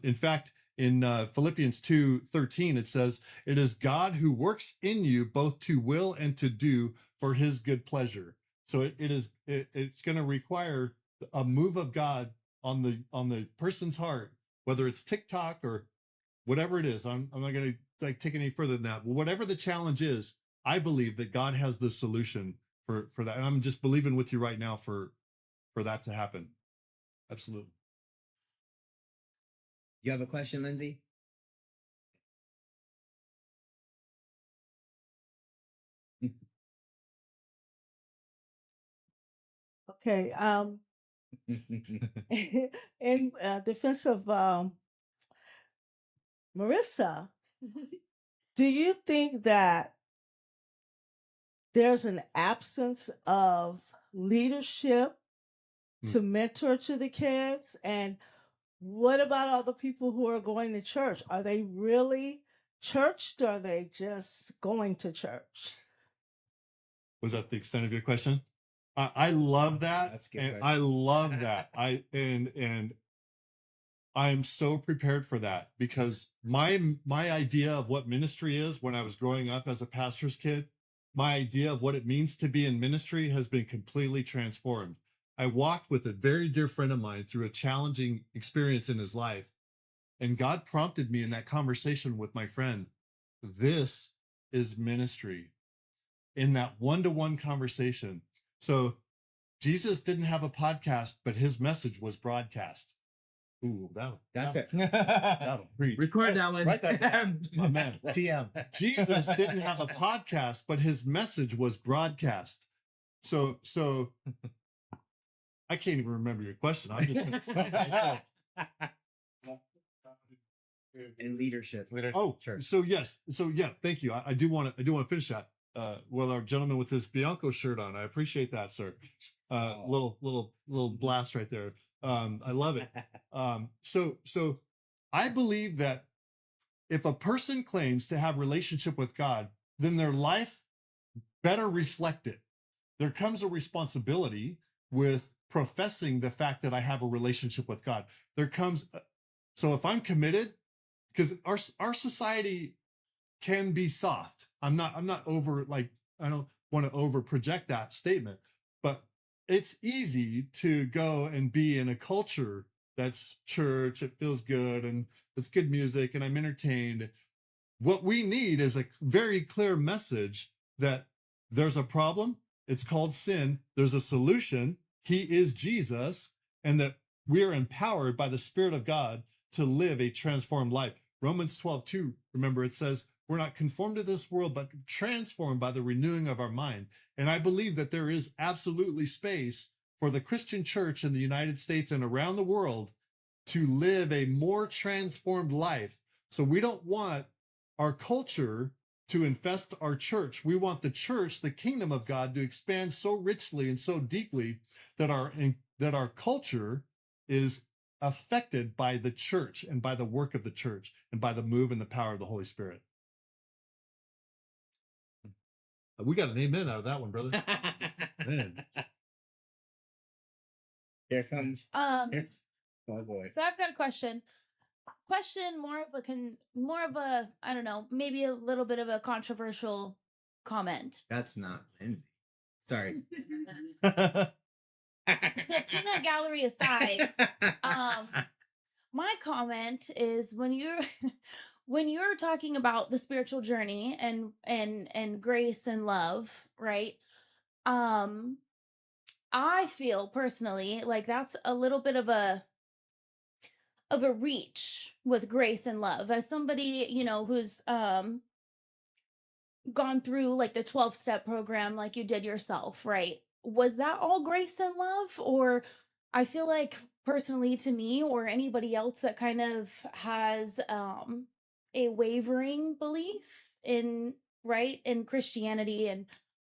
In fact, in Philippians 2:13, it says, "It is God who works in you both to will and to do for his good pleasure." So it's going to require a move of God on the person's heart, whether it's TikTok or whatever it is. I'm not going to take it any further than that. But whatever the challenge is, I believe that God has the solution for that. And I'm just believing with you right now for that to happen. Absolutely. You have a question, Lindsay? Okay. In defense of Marissa, do you think that there's an absence of leadership to mentor to the kids? And what about all the people who are going to church? Are they really churched, or are they just going to church? Was that the extent of your question? I love that. That's a good And question. I love that. And I'm so prepared for that, because my idea of what ministry is when I was growing up as a pastor's kid, my idea of what it means to be in ministry has been completely transformed. I walked with a very dear friend of mine through a challenging experience in his life, and God prompted me in that conversation with my friend, this is ministry, in that one-to-one conversation. So Jesus didn't have a podcast, but his message was broadcast. Ooh, That's it. that'll preach. Record that one. Right there. My man. TM. Jesus didn't have a podcast, but his message was broadcast. So I can't even remember your question. I'm just In leadership. Sure. So yes. So yeah, thank you. I do want to finish that. Well, our gentleman with his Bianco shirt on. I appreciate that, sir. Little blast right there. I love it. So I believe that if a person claims to have relationship with God, then their life better reflect it. There comes a responsibility with professing the fact that I have a relationship with God. So if I'm committed, because our society can be soft. I'm not over, like, I don't want to over project that statement, but it's easy to go and be in a culture that's church, it feels good, and it's good music, and I'm entertained. What we need is a very clear message that there's a problem. It's called sin. There's a solution. He is Jesus, and that we are empowered by the Spirit of God to live a transformed life. Romans 12:2, remember, it says, we're not conformed to this world, but transformed by the renewing of our mind. And I believe that there is absolutely space for the Christian church in the United States and around the world to live a more transformed life. So we don't want our culture to infest our church. We want the church, the kingdom of God, to expand so richly and so deeply that our culture is affected by the church and by the work of the church and by the move and the power of the Holy Spirit. We got an amen out of that one, brother. Man. Here comes. Um, Oh boy. so I've got a question. More of a I don't know, maybe a little bit of a controversial comment. That's not Lindsay. Sorry. The peanut gallery aside, my comment is when you're when you're talking about the spiritual journey and grace and love, right? I feel personally like that's a little bit of a reach with grace and love. As somebody, who's gone through like the 12-step program like you did yourself, right? Was that all grace and love? Or I feel like personally to me or anybody else that kind of has a wavering belief in right in Christianity and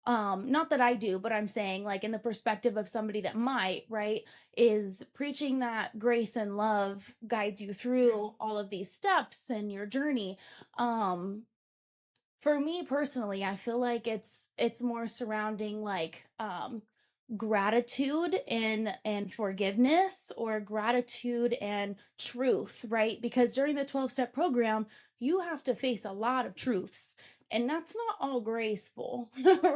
not that I do, but I'm saying like in the perspective of somebody that might, right, is preaching that grace and love guides you through all of these steps in your journey. For me personally, I feel like it's more surrounding like gratitude and forgiveness, or gratitude and truth, right? Because during the 12-step program, you have to face a lot of truths, and that's not all graceful,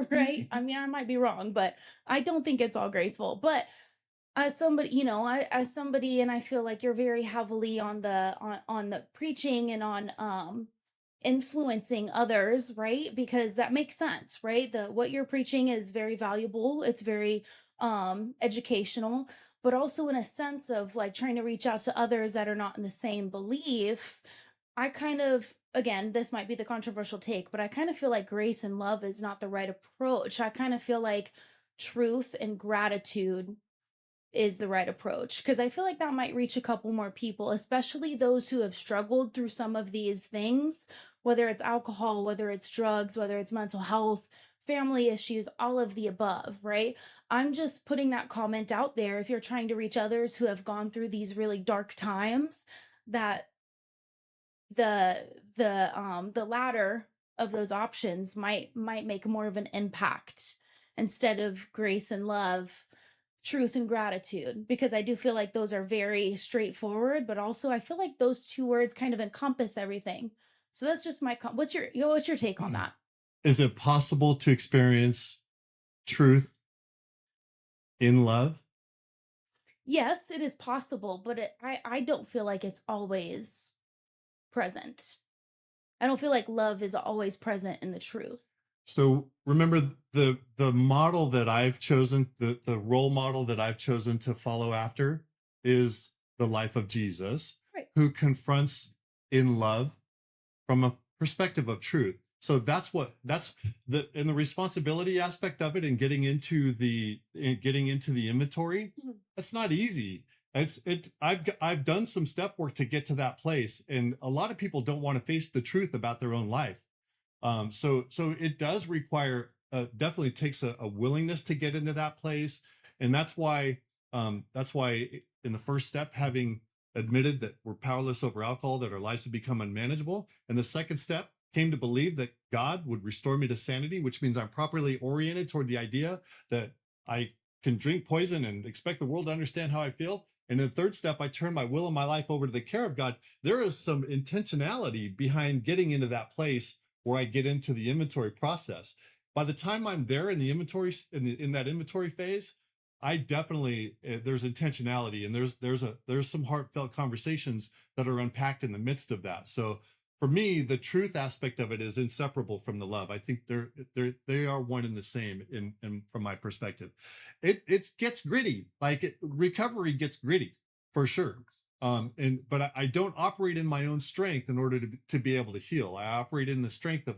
right? I mean, I might be wrong, but I don't think it's all graceful. But as somebody, as somebody, and I feel like you're very heavily on the preaching and on influencing others, right? Because that makes sense, right? The what you're preaching is very valuable, it's very educational, but also in a sense of like trying to reach out to others that are not in the same belief. I kind of, again, this might be the controversial take, but I kind of feel like grace and love is not the right approach. I kind of feel like truth and gratitude is the right approach, because I feel like that might reach a couple more people, especially those who have struggled through some of these things, whether it's alcohol, whether it's drugs, whether it's mental health, family issues, all of the above, right? I'm just putting that comment out there. If you're trying to reach others who have gone through these really dark times, that the latter of those options might make more of an impact instead of grace and love, truth and gratitude, because I do feel like those are very straightforward, but also I feel like those two words kind of encompass everything. So that's just my what's your take on that? Is it possible to experience truth in love? Yes, it is possible, but I don't feel like it's always present. I don't feel like love is always present in the truth. So remember the model that I've chosen, the role model that I've chosen to follow after is the life of Jesus, Right. who confronts in love from a perspective of truth. So that's the responsibility aspect of it, and getting into the inventory. Mhm. That's not easy. I've done some step work to get to that place, and a lot of people don't want to face the truth about their own life. So it does require, definitely takes a willingness to get into that place. And that's why in the first step, having admitted that we're powerless over alcohol, that our lives have become unmanageable. And the second step came to believe that God would restore me to sanity, which means I'm properly oriented toward the idea that I can drink poison and expect the world to understand how I feel. And in the third step, I turn my will and my life over to the care of God. There is some intentionality behind getting into that place where I get into the inventory process. By the time I'm there in the inventory, in that inventory phase, I definitely there's intentionality, and there's some heartfelt conversations that are unpacked in the midst of that. So for me, the truth aspect of it is inseparable from the love. I think they are one and the same in from my perspective. It gets gritty, recovery gets gritty for sure. But I don't operate in my own strength in order to be able to heal. I operate in the strength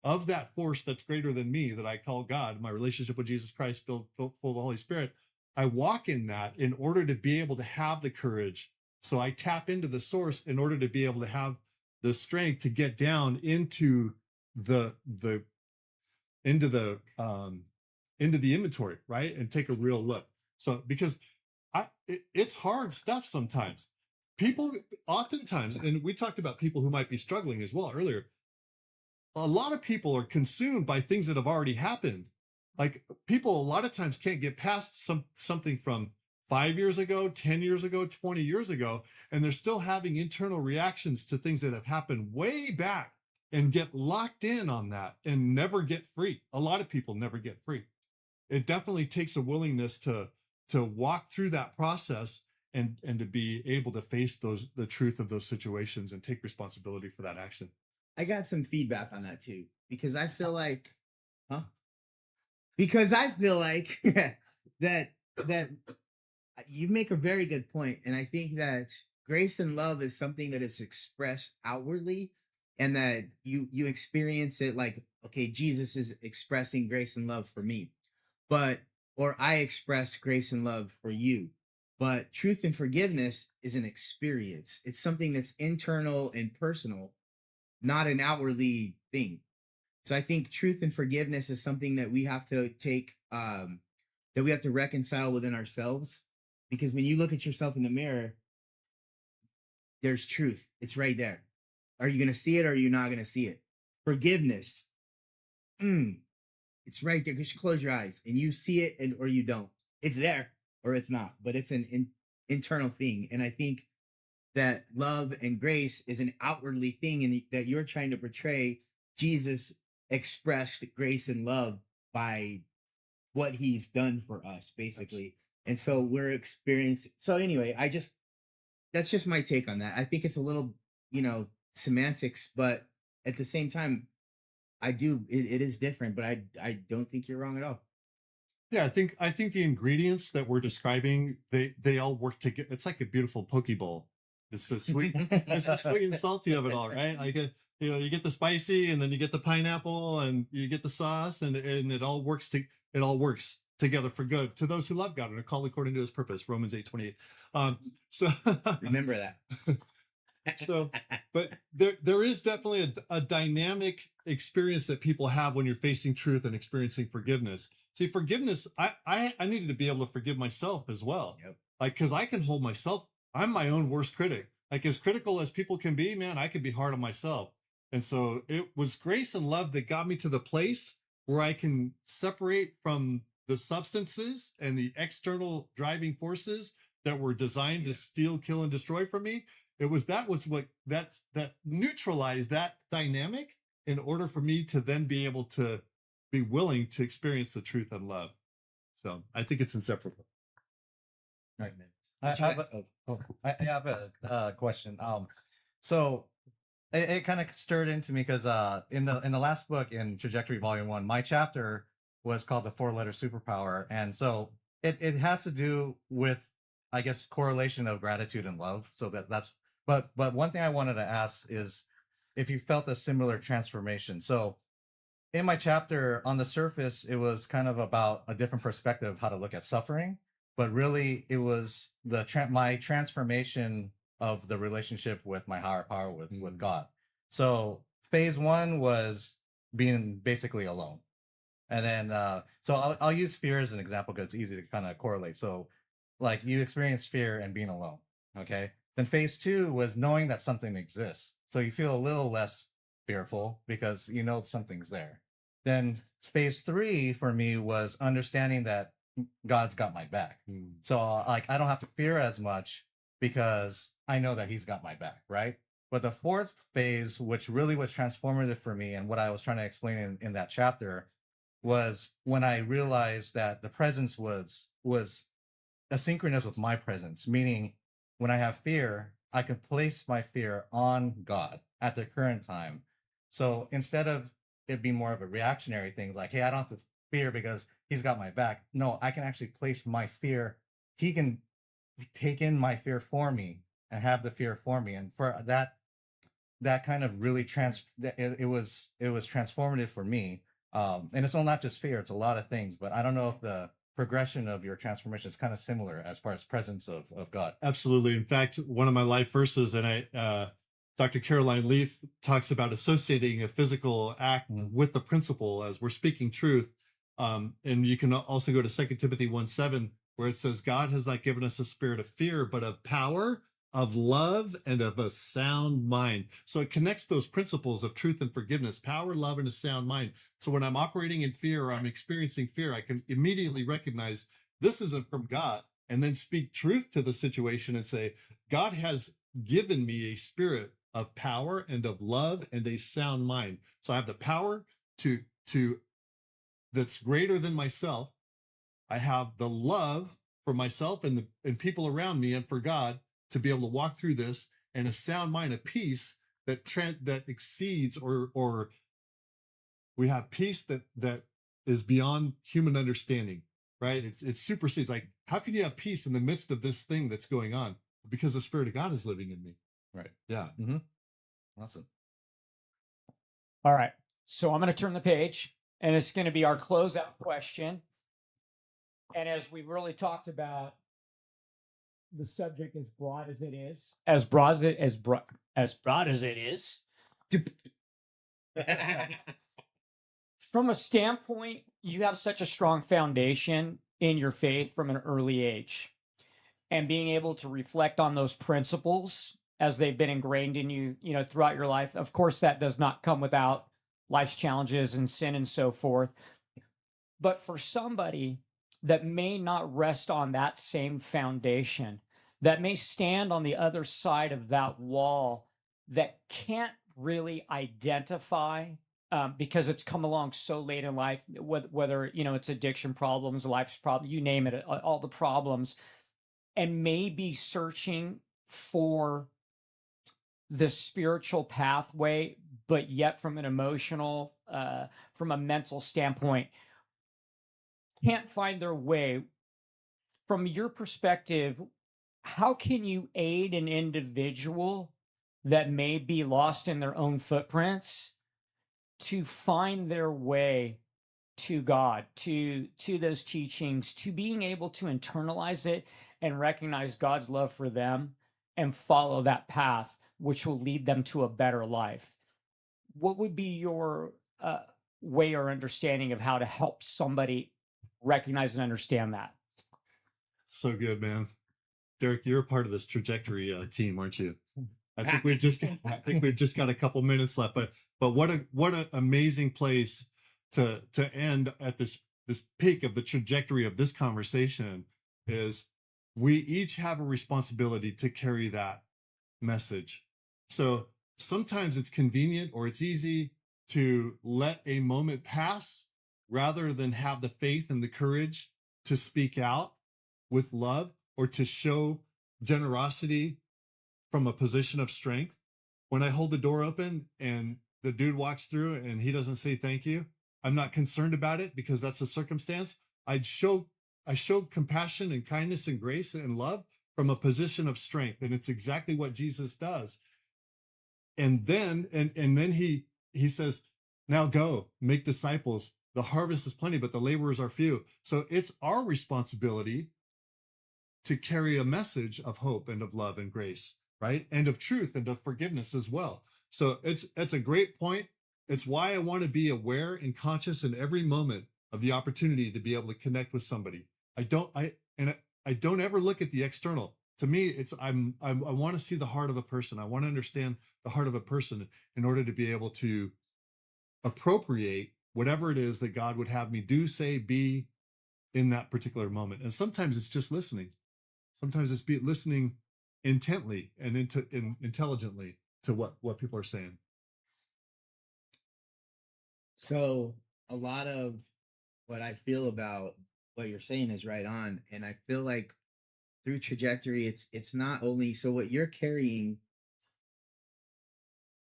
of that force that's greater than me, that I call God, my relationship with Jesus Christ, full of the Holy Spirit. I walk in that in order to be able to have the courage. So I tap into the source in order to be able to have the strength to get down into the into the inventory, right? And take a real look. So because it's hard stuff sometimes. People oftentimes, and we talked about people who might be struggling as well earlier, a lot of people are consumed by things that have already happened. Like people a lot of times can't get past something from 5 years ago, 10 years ago, 20 years ago, and they're still having internal reactions to things that have happened way back and get locked in on that and never get free. A lot of people never get free. It definitely takes a willingness to walk through that process and to be able to face the truth of those situations and take responsibility for that action. I got some feedback on that too, because I feel like, huh? Because I feel like that you make a very good point, and I think that grace and love is something that is expressed outwardly, and that you experience it like, okay, Jesus is expressing grace and love for me, but or I express grace and love for you. But truth and forgiveness is an experience. It's something that's internal and personal, not an outwardly thing. So I think truth and forgiveness is something that we have to take, that we have to reconcile within ourselves. Because when you look at yourself in the mirror, there's truth. It's right there. Are you going to see it or are you not going to see it? Forgiveness. It's right there. Just close your eyes and you see it, or you don't. It's there or it's not, but it's an internal thing. And I think that love and grace is an outwardly thing, and that you're trying to portray Jesus expressed grace and love by what he's done for us, basically. And so we're experiencing. So anyway, that's just my take on that. I think it's a little, semantics, but at the same time, it is different, but I don't think you're wrong at all. Yeah, I think the ingredients that we're describing, they all work together. It's like a beautiful poke bowl. It's the sweet, it's the sweet and salty of it all, right? You get the spicy, and then you get the pineapple, and you get the sauce, and it all works together for good to those who love God and are called according to His purpose. Romans 8:28. So Remember that. So, but there is definitely a dynamic experience that people have when you're facing truth and experiencing forgiveness. See, forgiveness, I needed to be able to forgive myself as well. Yep. Because I can hold myself, I'm my own worst critic. Like, as critical as people can be, man, I could be hard on myself. And so it was grace and love that got me to the place where I can separate from the substances and the external driving forces that were designed to steal, kill, and destroy from me. That neutralized that dynamic in order for me to then be able to be willing to experience the truth and love. So I think it's inseparable. Right. I have a question. So it kind of stirred into me because in the last book, in Trajectory Volume 1, my chapter was called the 4-letter superpower, and so it has to do with, I guess, correlation of gratitude and love. So that's but one thing I wanted to ask is if you felt a similar transformation. So in my chapter, on the surface, it was kind of about a different perspective of how to look at suffering, but really it was my transformation of the relationship with my higher power, with God. So phase 1 was being basically alone. And then, so I'll use fear as an example because it's easy to kind of correlate. So like you experience fear and being alone. Okay. Then phase 2 was knowing that something exists. So you feel a little less fearful because you know something's there. Then phase 3 for me was understanding that God's got my back. So like I don't have to fear as much because I know that He's got my back, right? But the 4th phase, which really was transformative for me, and what I was trying to explain in that chapter, was when I realized that the presence was asynchronous with my presence, meaning when I have fear, I can place my fear on God at the current time. So instead of it being more of a reactionary thing, like, hey, I don't have to fear because he's got my back. No, I can actually place my fear. He can take in my fear for me and have the fear for me. And for that kind of really it was transformative for me. And it's not just fear, it's a lot of things, but I don't know if the progression of your transformation is kind of similar as far as presence of God. Absolutely. In fact, one of my life verses, and Dr. Caroline Leaf talks about associating a physical act with the principle as we're speaking truth. And you can also go to 2 Timothy 1:7, where it says, God has not given us a spirit of fear, but of power, of love, and of a sound mind. So it connects those principles of truth and forgiveness, power, love, and a sound mind. So when I'm operating in fear or I'm experiencing fear, I can immediately recognize this isn't from God, and then speak truth to the situation and say, God has given me a spirit of power and of love and a sound mind. So I have the power to that's greater than myself. I have the love for myself and people around me and for God to be able to walk through this, and a sound mind, a peace that exceeds or we have peace that is beyond human understanding, right? It supersedes. Like, how can you have peace in the midst of this thing that's going on? Because the Spirit of God is living in me. Right. Yeah. Awesome. All right. So I'm going to turn the page, and it's going to be our closeout question. And as we really talked about, the subject as broad as it is, as broad as it is. From a standpoint, you have such a strong foundation in your faith from an early age, and being able to reflect on those principles as they've been ingrained in you, throughout your life. Of course, that does not come without life's challenges and sin and so forth. But for somebody that may not rest on that same foundation, that may stand on the other side of that wall, that can't really identify, because it's come along so late in life, whether it's addiction problems, life's problem, you name it, all the problems, and may be searching for the spiritual pathway, but yet from an emotional, from a mental standpoint, can't find their way. From your perspective, how can you aid an individual that may be lost in their own footprints to find their way to God, to those teachings, to being able to internalize it and recognize God's love for them and follow that path, which will lead them to a better life? What would be your way or understanding of how to help somebody recognize and understand that? So good, man. Derek, you're a part of this trajectory team, aren't you? I think we've just got a couple minutes left, but what an amazing place to end at this peak of the trajectory of this conversation is we each have a responsibility to carry that message. So sometimes it's convenient or it's easy to let a moment pass rather than have the faith and the courage to speak out with love or to show generosity from a position of strength. When I hold the door open and the dude walks through and he doesn't say thank you, I'm not concerned about it because that's a circumstance. I show compassion and kindness and grace and love from a position of strength, and it's exactly what Jesus does. And then he says, now go make disciples. The harvest is plenty, but the laborers are few. So it's our responsibility to carry a message of hope and of love and grace, right? And of truth and of forgiveness as well. So it's a great point. It's why I want to be aware and conscious in every moment of the opportunity to be able to connect with somebody. I don't ever look at the external. To me, I want to see the heart of a person. I want to understand the heart of a person in order to be able to appropriate whatever it is that God would have me do, say, be in that particular moment. And sometimes it's just listening. Sometimes it's listening intently and intelligently to what people are saying. So a lot of what I feel about what you're saying is right on. And I feel like through trajectory, it's not only so what you're carrying,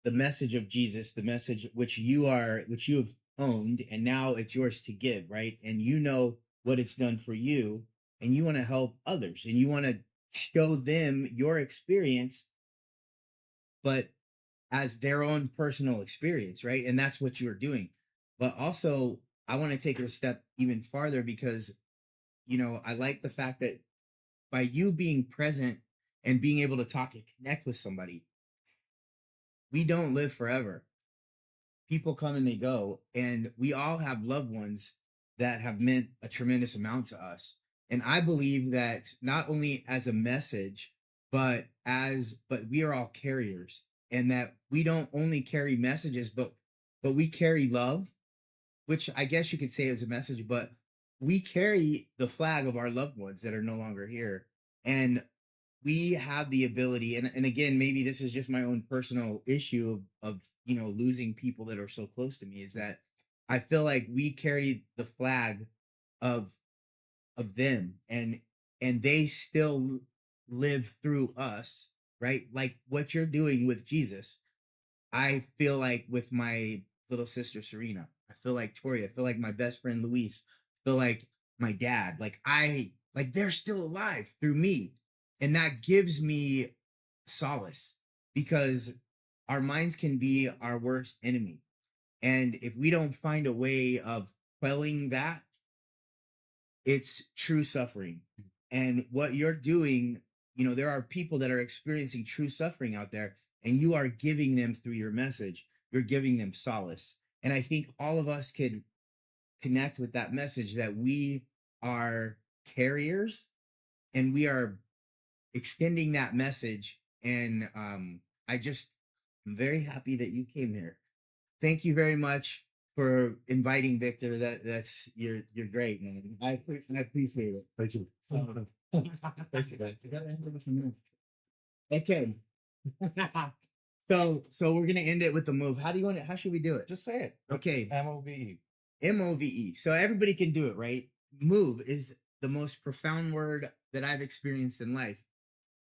the message of Jesus, the message which you have owned, and now it's yours to give, right? And you know what it's done for you, and you want to help others, and you want to show them your experience, but as their own personal experience, right? And that's what you're doing. But also, I want to take it a step even farther because, I like the fact that by you being present and being able to talk and connect with somebody, we don't live forever. People come and they go, and we all have loved ones that have meant a tremendous amount to us. And I believe that not only as a message, but we are all carriers, and that we don't only carry messages, but we carry love, which I guess you could say is a message, but we carry the flag of our loved ones that are no longer here. And we have the ability, and again, maybe this is just my own personal issue of losing people that are so close to me, is that I feel like we carry the flag of them, and they still live through us, right? Like what you're doing with Jesus, I feel like with my little sister Serena, I feel like Tori, I feel like my best friend Luis, I feel like my dad, like they're still alive through me. And that gives me solace, because our minds can be our worst enemy. And if we don't find a way of quelling that, it's true suffering. And what you're doing, there are people that are experiencing true suffering out there, and you are giving them through your message, you're giving them solace. And I think all of us could connect with that message, that we are carriers and we are extending that message. And I'm very happy that you came here. Thank you very much for inviting Victor. You're great, man. I appreciate it. Thank you. Thank you, man. Okay. So we're gonna end it with the move. How should we do it? Just say it. Okay. MOVE. MOVE. So everybody can do it, right? Move is the most profound word that I've experienced in life.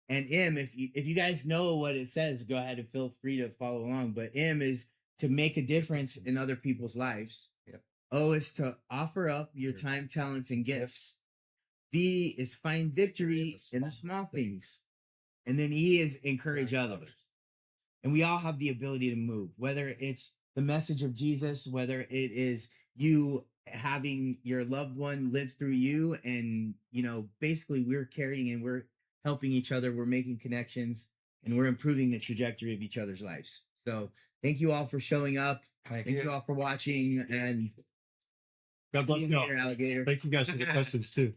And M, if you guys know what it says, go ahead and feel free to follow along. But M is to make a difference in other people's lives. Yep. O is to offer up your time, talents, and gifts. V is find victory in the small things. And then E is encourage others. And we all have the ability to move, whether it's the message of Jesus, whether it is you having your loved one live through you. And, basically we're carrying and we're helping each other. We're making connections, and we're improving the trajectory of each other's lives. So thank you all for showing up. Thank you all for watching, and God bless you all. alligator. Thank you guys for the questions too.